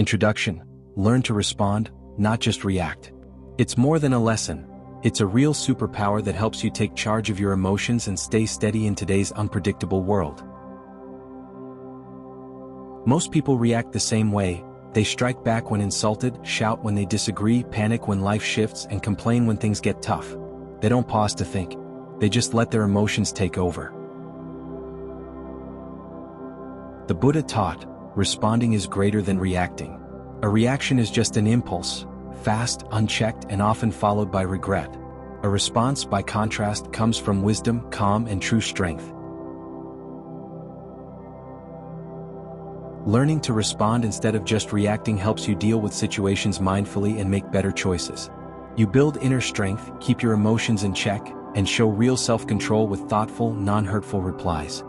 Introduction: learn to respond, not just react. It's more than a lesson. It's a real superpower that helps you take charge of your emotions and stay steady in today's unpredictable world. Most people react the same way. They strike back when insulted, shout when they disagree, panic when life shifts, and complain when things get tough. They don't pause to think. They just let their emotions take over. The Buddha taught, responding is greater than reacting. A reaction is just an impulse, fast, unchecked, and often followed by regret. A response, by contrast, comes from wisdom, calm, and true strength. Learning to respond instead of just reacting helps you deal with situations mindfully and make better choices. You build inner strength, keep your emotions in check, and show real self-control with thoughtful, non-hurtful replies.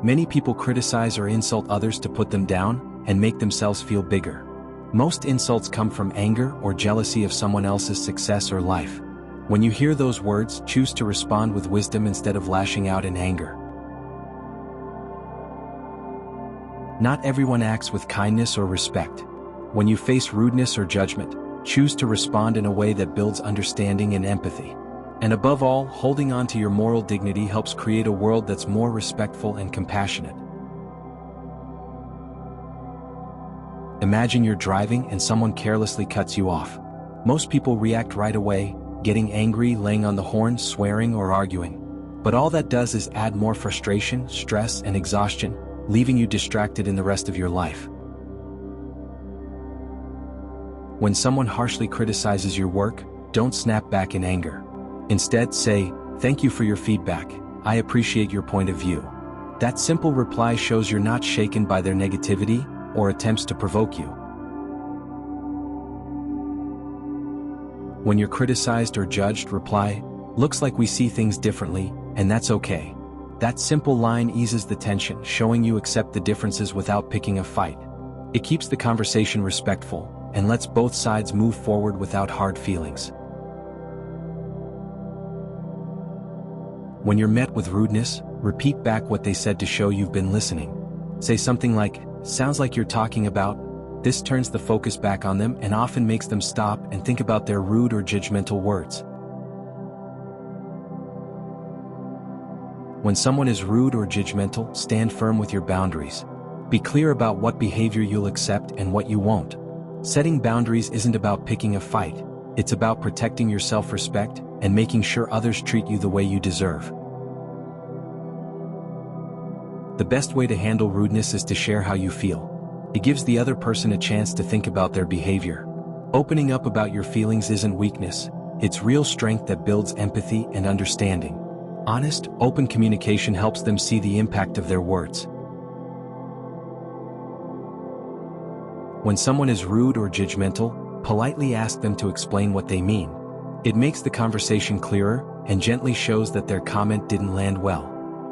Many people criticize or insult others to put them down and make themselves feel bigger. Most insults come from anger or jealousy of someone else's success or life. When you hear those words, choose to respond with wisdom instead of lashing out in anger. Not everyone acts with kindness or respect. When you face rudeness or judgment, choose to respond in a way that builds understanding and empathy. And above all, holding on to your moral dignity helps create a world that's more respectful and compassionate. Imagine you're driving and someone carelessly cuts you off. Most people react right away, getting angry, laying on the horn, swearing, or arguing. But all that does is add more frustration, stress, and exhaustion, leaving you distracted in the rest of your life. When someone harshly criticizes your work, don't snap back in anger. Instead, say, "Thank you for your feedback. I appreciate your point of view." That simple reply shows you're not shaken by their negativity or attempts to provoke you. When you're criticized or judged, reply, "Looks like we see things differently, and that's okay." That simple line eases the tension, showing you accept the differences without picking a fight. It keeps the conversation respectful and lets both sides move forward without hard feelings. When you're met with rudeness, repeat back what they said to show you've been listening. Say something like, "Sounds like you're talking about." This turns the focus back on them and often makes them stop and think about their rude or judgmental words. When someone is rude or judgmental, stand firm with your boundaries. Be clear about what behavior you'll accept and what you won't. Setting boundaries isn't about picking a fight. It's about protecting your self-respect and making sure others treat you the way you deserve. The best way to handle rudeness is to share how you feel. It gives the other person a chance to think about their behavior. Opening up about your feelings isn't weakness, it's real strength that builds empathy and understanding. Honest, open communication helps them see the impact of their words. When someone is rude or judgmental, politely ask them to explain what they mean. It makes the conversation clearer and gently shows that their comment didn't land well.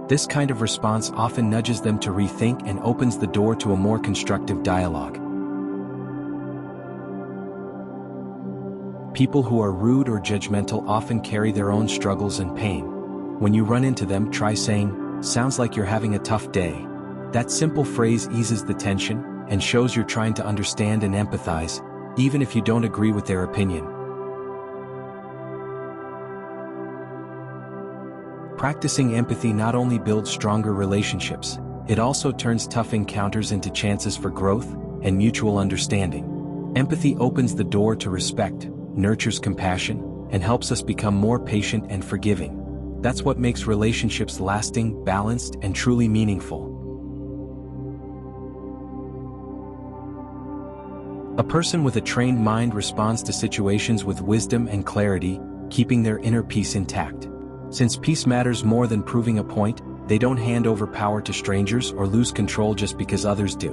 This kind of response often nudges them to rethink and opens the door to a more constructive dialogue. People who are rude or judgmental often carry their own struggles and pain. When you run into them, try saying, "Sounds like you're having a tough day." That simple phrase eases the tension and shows you're trying to understand and empathize, even if you don't agree with their opinion. Practicing empathy not only builds stronger relationships, it also turns tough encounters into chances for growth and mutual understanding. Empathy opens the door to respect, nurtures compassion, and helps us become more patient and forgiving. That's what makes relationships lasting, balanced, and truly meaningful. A person with a trained mind responds to situations with wisdom and clarity, keeping their inner peace intact. Since peace matters more than proving a point, they don't hand over power to strangers or lose control just because others do.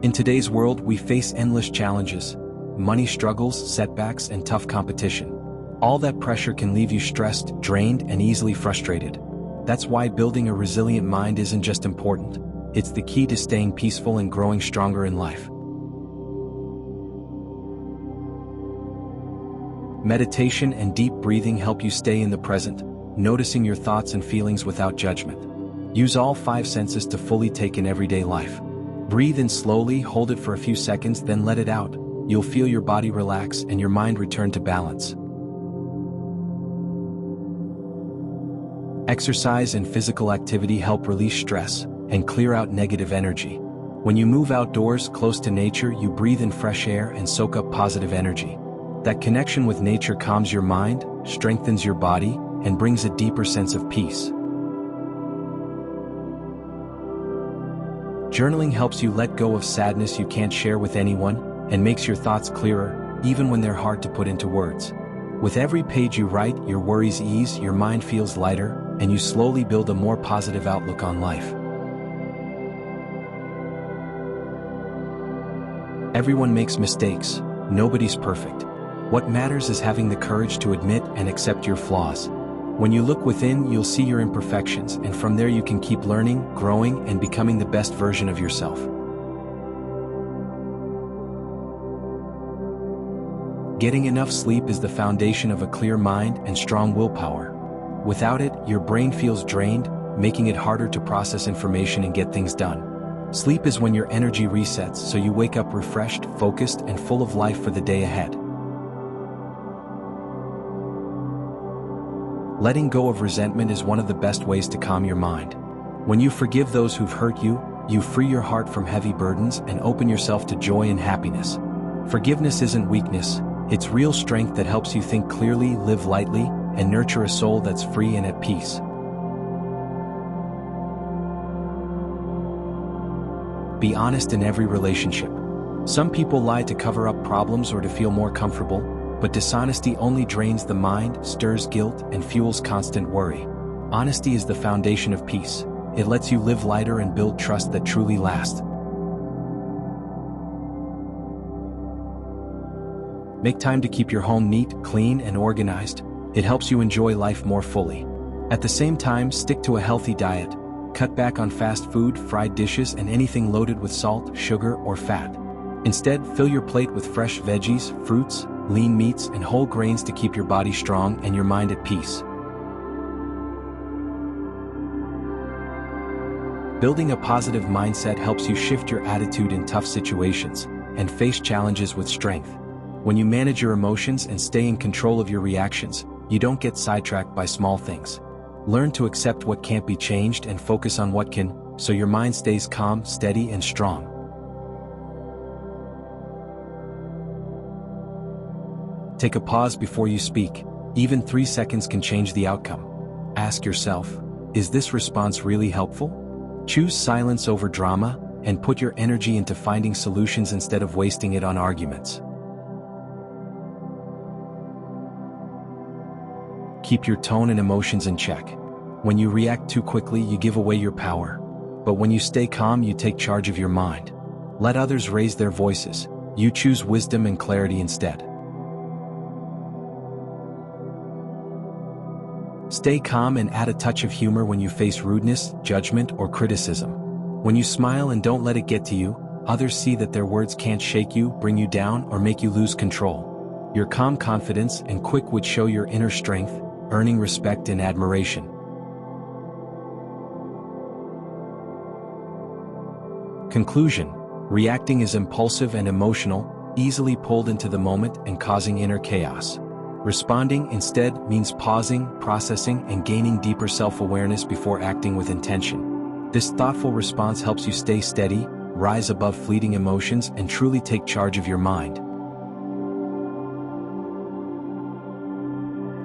In today's world, we face endless challenges: money struggles, setbacks, and tough competition. All that pressure can leave you stressed, drained, and easily frustrated. That's why building a resilient mind isn't just important, it's the key to staying peaceful and growing stronger in life. Meditation and deep breathing help you stay in the present, noticing your thoughts and feelings without judgment. Use all 5 senses to fully take in everyday life. Breathe in slowly, hold it for a few seconds, then let it out. You'll feel your body relax and your mind return to balance. Exercise and physical activity help release stress and clear out negative energy. When you move outdoors close to nature, you breathe in fresh air and soak up positive energy. That connection with nature calms your mind, strengthens your body, and brings a deeper sense of peace. Journaling helps you let go of sadness you can't share with anyone and makes your thoughts clearer, even when they're hard to put into words. With every page you write, your worries ease, your mind feels lighter, and you slowly build a more positive outlook on life. Everyone makes mistakes. Nobody's perfect. What matters is having the courage to admit and accept your flaws. When you look within, you'll see your imperfections, and from there you can keep learning, growing, and becoming the best version of yourself. Getting enough sleep is the foundation of a clear mind and strong willpower. Without it, your brain feels drained, making it harder to process information and get things done. Sleep is when your energy resets, so you wake up refreshed, focused, and full of life for the day ahead. Letting go of resentment is one of the best ways to calm your mind. When you forgive those who've hurt you, you free your heart from heavy burdens and open yourself to joy and happiness. Forgiveness isn't weakness, it's real strength that helps you think clearly, live lightly, and nurture a soul that's free and at peace. Be honest in every relationship. Some people lie to cover up problems or to feel more comfortable, but dishonesty only drains the mind, stirs guilt, and fuels constant worry. Honesty is the foundation of peace. It lets you live lighter and build trust that truly lasts. Make time to keep your home neat, clean, and organized. It helps you enjoy life more fully. At the same time, stick to a healthy diet. Cut back on fast food, fried dishes, and anything loaded with salt, sugar, or fat. Instead, fill your plate with fresh veggies, fruits, lean meats, and whole grains to keep your body strong and your mind at peace. Building a positive mindset helps you shift your attitude in tough situations and face challenges with strength. When you manage your emotions and stay in control of your reactions, you don't get sidetracked by small things. Learn to accept what can't be changed and focus on what can, so your mind stays calm, steady, and strong. Take a pause before you speak. Even 3 seconds can change the outcome. Ask yourself, is this response really helpful? Choose silence over drama, and put your energy into finding solutions instead of wasting it on arguments. Keep your tone and emotions in check. When you react too quickly, you give away your power. But when you stay calm, you take charge of your mind. Let others raise their voices. You choose wisdom and clarity instead. Stay calm and add a touch of humor when you face rudeness, judgment, or criticism. When you smile and don't let it get to you, others see that their words can't shake you, bring you down, or make you lose control. Your calm confidence and quick wit show your inner strength, earning respect and admiration. Conclusion: reacting is impulsive and emotional, easily pulled into the moment and causing inner chaos. Responding, instead, means pausing, processing, and gaining deeper self-awareness before acting with intention. This thoughtful response helps you stay steady, rise above fleeting emotions, and truly take charge of your mind.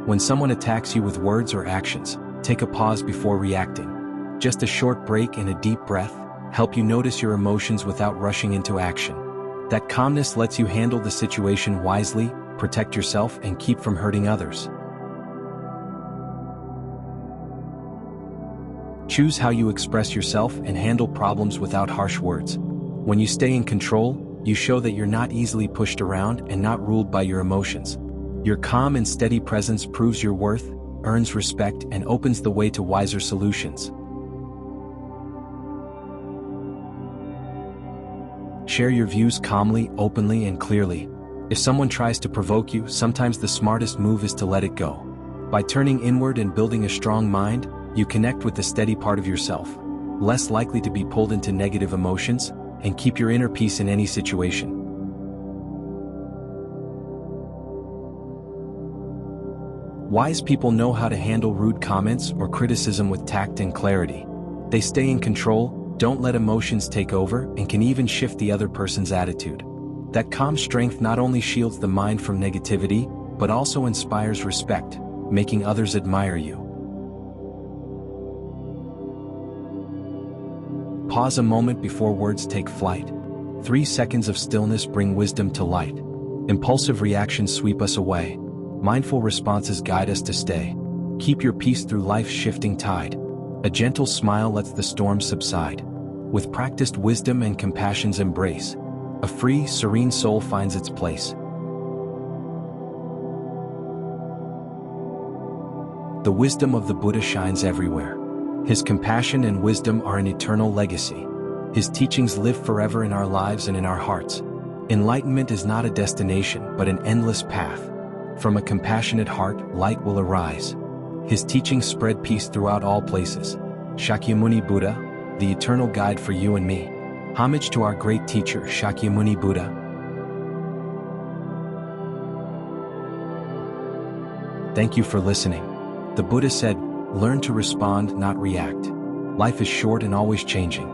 When someone attacks you with words or actions, take a pause before reacting. Just a short break and a deep breath help you notice your emotions without rushing into action. That calmness lets you handle the situation wisely, protect yourself, and keep from hurting others. Choose how you express yourself and handle problems without harsh words. When you stay in control, you show that you're not easily pushed around and not ruled by your emotions. Your calm and steady presence proves your worth, earns respect, and opens the way to wiser solutions. Share your views calmly, openly, and clearly. If someone tries to provoke you, sometimes the smartest move is to let it go. By turning inward and building a strong mind, you connect with the steady part of yourself, less likely to be pulled into negative emotions, and keep your inner peace in any situation. Wise people know how to handle rude comments or criticism with tact and clarity. They stay in control, don't let emotions take over, and can even shift the other person's attitude. That calm strength not only shields the mind from negativity, but also inspires respect, making others admire you. Pause a moment before words take flight. 3 seconds of stillness bring wisdom to light. Impulsive reactions sweep us away. Mindful responses guide us to stay. Keep your peace through life's shifting tide. A gentle smile lets the storm subside. With practiced wisdom and compassion's embrace, a free, serene soul finds its place. The wisdom of the Buddha shines everywhere. His compassion and wisdom are an eternal legacy. His teachings live forever in our lives and in our hearts. Enlightenment is not a destination, but an endless path. From a compassionate heart, light will arise. His teachings spread peace throughout all places. Shakyamuni Buddha, the eternal guide for you and me. Homage to our great teacher, Shakyamuni Buddha. Thank you for listening. The Buddha said, "Learn to respond, not react." Life is short and always changing.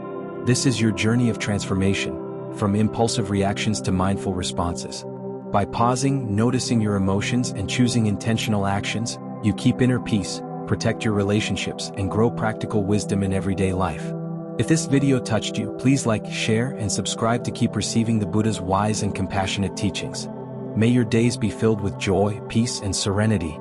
This is your journey of transformation, from impulsive reactions to mindful responses. By pausing, noticing your emotions, and choosing intentional actions, you keep inner peace, protect your relationships, and grow practical wisdom in everyday life. If this video touched you, please like, share, and subscribe to keep receiving the Buddha's wise and compassionate teachings. May your days be filled with joy, peace, and serenity,